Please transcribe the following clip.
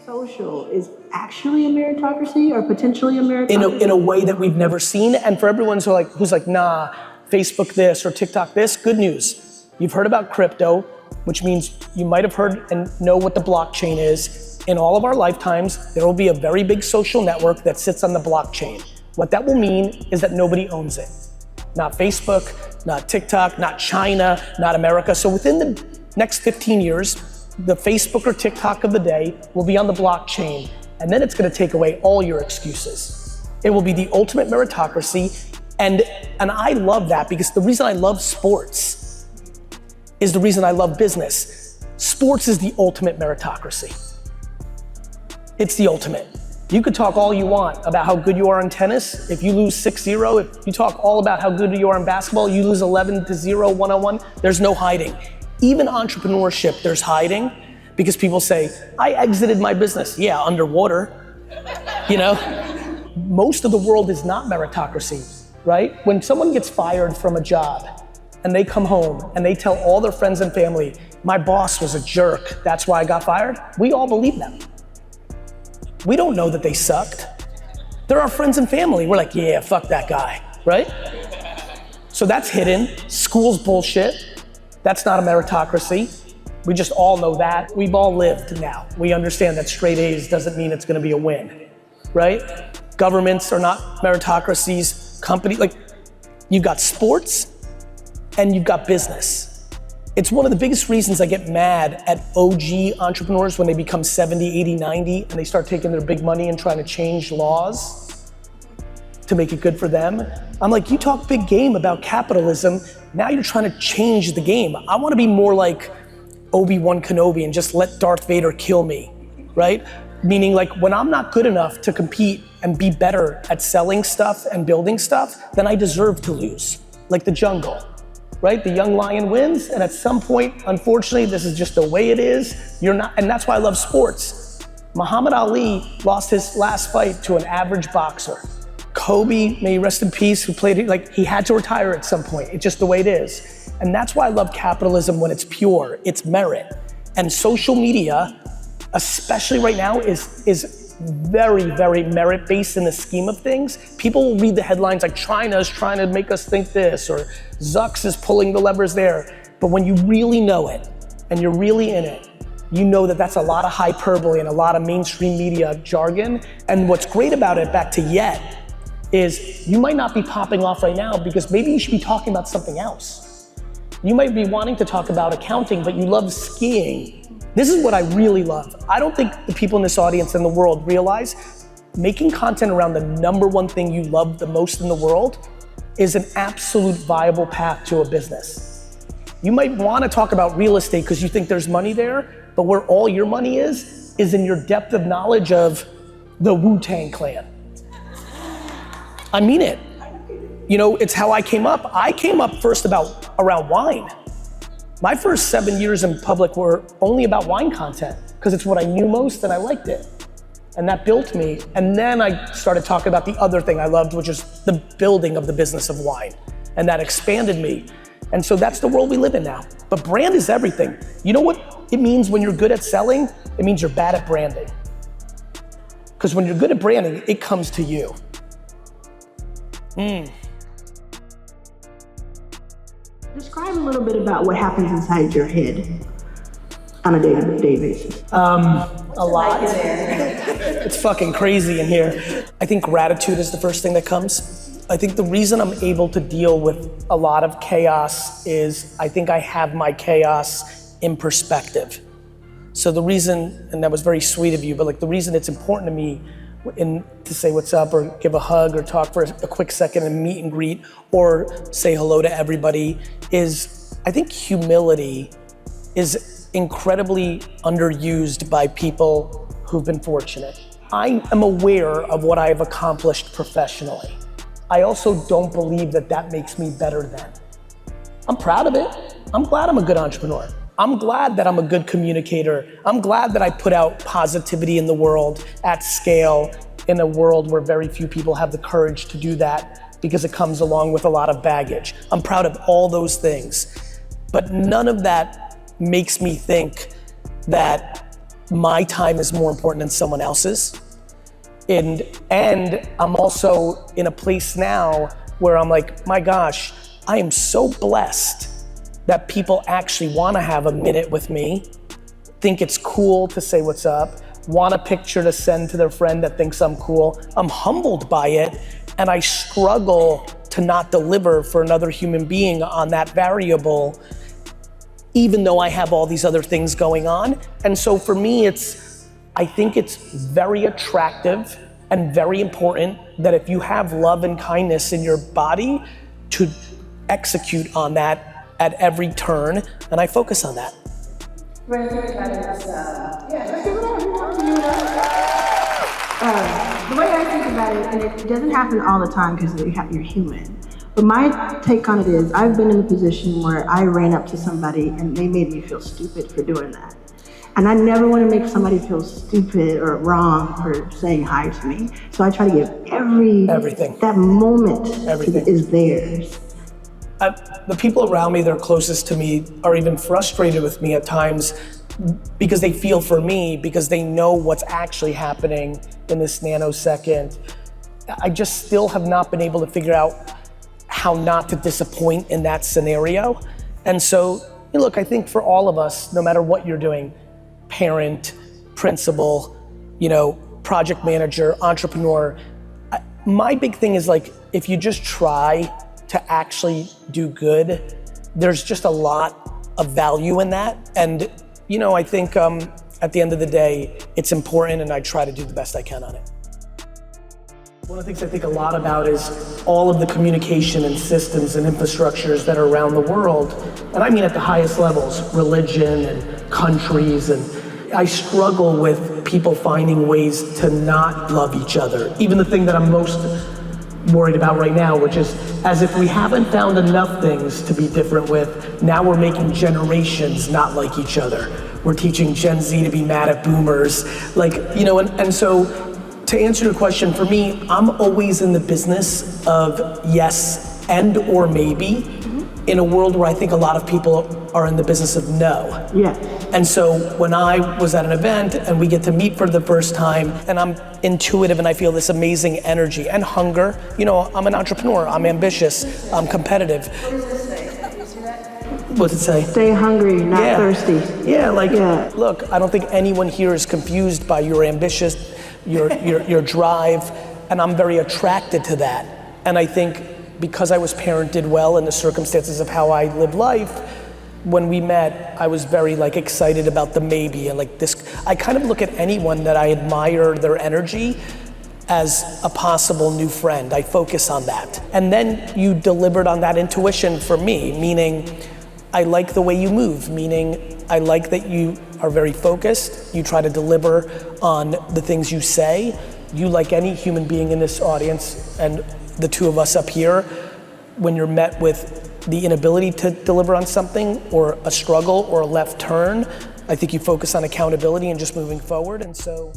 social is actually a meritocracy or potentially a meritocracy? In a way that we've never seen. And for everyone who's like, nah, Facebook this or TikTok this, good news. You've heard about crypto, which means you might have heard and know what the blockchain is. In all of our lifetimes, there will be a very big social network that sits on the blockchain. What that will mean is that nobody owns it. Not Facebook, not TikTok, not China, not America. So within the next 15 years, the Facebook or TikTok of the day will be on the blockchain, and then it's gonna take away all your excuses. It will be the ultimate meritocracy, and I love that because the reason I love sports is the reason I love business. Sports is the ultimate meritocracy. It's the ultimate. You could talk all you want about how good you are in tennis. If you lose 6-0, if you talk all about how good you are in basketball, you lose 11-0 one-on-one, there's no hiding. Even entrepreneurship, there's hiding because people say, I exited my business. Yeah, underwater, you know? Most of the world is not meritocracy, right? When someone gets fired from a job and they come home and they tell all their friends and family, my boss was a jerk, that's why I got fired, we all believe them. We don't know that they sucked. They're our friends and family. We're like, yeah, fuck that guy, right? So that's hidden. School's bullshit. That's not a meritocracy. We just all know that. We've all lived now. We understand that straight A's doesn't mean it's gonna be a win, right? Governments are not meritocracies. Like, you've got sports and you've got business. It's one of the biggest reasons I get mad at OG entrepreneurs when they become 70, 80, 90, and they start taking their big money and trying to change laws to make it good for them. I'm like, you talk big game about capitalism, now you're trying to change the game. I wanna be more like Obi-Wan Kenobi and just let Darth Vader kill me, right? Meaning like when I'm not good enough to compete and be better at selling stuff and building stuff, then I deserve to lose, like the jungle, right? The young lion wins, and at some point, unfortunately, this is just the way it is. You're not, and that's why I love sports. Muhammad Ali lost his last fight to an average boxer. Kobe, may he rest in peace, who played it, like he had to retire at some point. It's just the way it is. And that's why I love capitalism when it's pure, it's merit. And social media, especially right now, is very, very merit-based in the scheme of things. People will read the headlines like China's trying to make us think this, or Zucks is pulling the levers there. But when you really know it, and you're really in it, you know that that's a lot of hyperbole and a lot of mainstream media jargon. And what's great about it, back to Yet, is you might not be popping off right now because maybe you should be talking about something else. You might be wanting to talk about accounting, but you love skiing. This is what I really love. I don't think the people in this audience and the world realize making content around the number one thing you love the most in the world is an absolute viable path to a business. You might want to talk about real estate because you think there's money there, but where all your money is in your depth of knowledge of the Wu-Tang Clan. I mean it. You know, it's how I came up. I came up first around wine. My first 7 years in public were only about wine content because it's what I knew most and I liked it. And that built me. And then I started talking about the other thing I loved, which is the building of the business of wine. And that expanded me. And so that's the world we live in now. But brand is everything. You know what it means when you're good at selling? It means you're bad at branding. Because when you're good at branding, it comes to you. Describe a little bit about what happens inside your head on a day-to-day basis. A lot. It's fucking crazy in here. I think gratitude is the first thing that comes. I think the reason I'm able to deal with a lot of chaos is I think I have my chaos in perspective. So the reason, and that was very sweet of you, but like the reason it's important to me to say what's up or give a hug or talk for a quick second and meet and greet or say hello to everybody is I think humility is incredibly underused by people who've been fortunate. I am aware of what I've accomplished professionally. I also don't believe that that makes me better than. I'm proud of it. I'm glad I'm a good entrepreneur. I'm glad that I'm a good communicator. I'm glad that I put out positivity in the world at scale in a world where very few people have the courage to do that because it comes along with a lot of baggage. I'm proud of all those things, but none of that makes me think that my time is more important than someone else's. And I'm also in a place now where I'm like, my gosh, I am so blessed that people actually wanna have a minute with me, think it's cool to say what's up, want a picture to send to their friend that thinks I'm cool. I'm humbled by it, and I struggle to not deliver for another human being on that variable, even though I have all these other things going on. And so for me, I think it's very attractive and very important that if you have love and kindness in your body, to execute on that at every turn, and I focus on that. The way I think about it, and it doesn't happen all the time because you're human, but my take on it is, I've been in a position where I ran up to somebody and they made me feel stupid for doing that. And I never want to make somebody feel stupid or wrong for saying hi to me. So I try to give everything. That moment is theirs. The people around me that are closest to me are even frustrated with me at times because they feel for me, because they know what's actually happening in this nanosecond. I just still have not been able to figure out how not to disappoint in that scenario. And so, look, I think for all of us, no matter what you're doing, parent, principal, project manager, entrepreneur, my big thing is like, if you just try to actually do good, there's just a lot of value in that. And I think at the end of the day, it's important, and I try to do the best I can on it. One of the things I think a lot about is all of the communication and systems and infrastructures that are around the world, and I mean at the highest levels, religion and countries, and I struggle with people finding ways to not love each other. Even the thing that I'm most worried about right now, which is as if we haven't found enough things to be different with, now we're making generations not like each other. We're teaching Gen Z to be mad at boomers. And so to answer your question, for me, I'm always in the business of yes and or maybe, in a world where I think a lot of people are in the business of no. Yeah. And so when I was at an event and we get to meet for the first time, and I'm intuitive and I feel this amazing energy and hunger, I'm an entrepreneur, I'm ambitious, I'm competitive. What does it say? Did you see that? What's it say? Stay hungry, not thirsty. Look, I don't think anyone here is confused by your ambitious, your drive, and I'm very attracted to that. And I think because I was parented well in the circumstances of how I live life, when we met, I was very excited about the maybe, and this. I kind of look at anyone that I admire their energy as a possible new friend. I focus on that. And then you delivered on that intuition for me, meaning I like the way you move, meaning I like that you are very focused, you try to deliver on the things you say. You, like any human being in this audience, and the two of us up here, when you're met with the inability to deliver on something or a struggle or a left turn, I think you focus on accountability and just moving forward. And so